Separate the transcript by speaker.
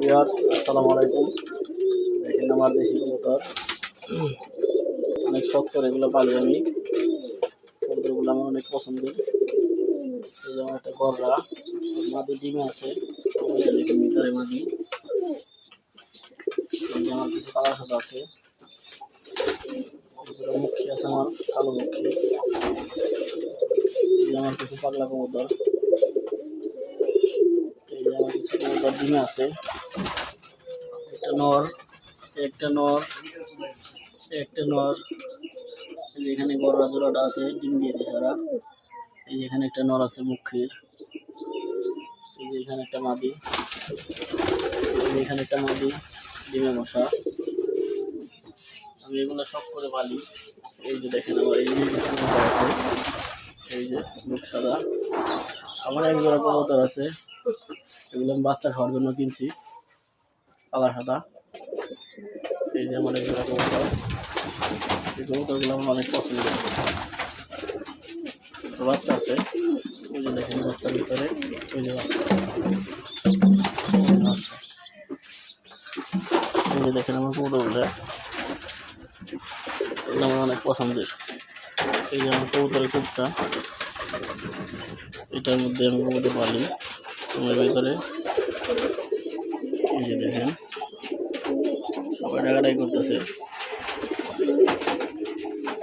Speaker 1: Viewers আসসালামু আলাইকুম। দেখেন আমার দেশি কবুতর অনেক শখ করে এগুলো পালি আমি। কবুতরগুলো আমার অনেক পছন্দের। এই যেমন একটা গররা মাদি ডিমে আছে, দেখেন ভিতরে মাদি। এই যে আমার কিছু কালার সাদা আছে, মুখী আছে আমার কালো মুখী। এই যে আমার কিছু পাগলা কবুতর। এই যে আমার কিছু কবুতর ডিমে আছে, একটা নর একটা নর একটা নর। এখানে গররা জোড়াটা আছে, ডিম দিয়ে দিয়েছে ওরা। এই যে এখানে একটা নর আছে মুখীর। এই যে এখানে একটা মাদি, এখানে একটা মাদি ডিমে বসা। আমি এগুলো সব করে পালি। এই যে দেখেন আমার এই যে কবুতর আছে, এই যে মুখ সাদা। আমার এক জোড়া কবুতর আছে, এগুলো আমি বাচ্চা খাওয়ার জন্য কিনছি, কালার সাদা। এই যে আমার এক জোড়া কবুতর, এই কবুতরগুলো আমার অনেক পছন্দ। বাচ্চা আছে, ওই যে দেখেন বাচ্চার ভিতরে, ওই যে বাচ্চা, এই যে দেখেন আমার কবুতরগুলো, এগুলো আমার অনেক পছন্দের। এই যে আমার কবুতরের কূপটা, এটার মধ্যে আমি কবুতর পালি তোমার ভিতরে। এই যে দেখেন সবাই ডাকাডাকি করতেছে।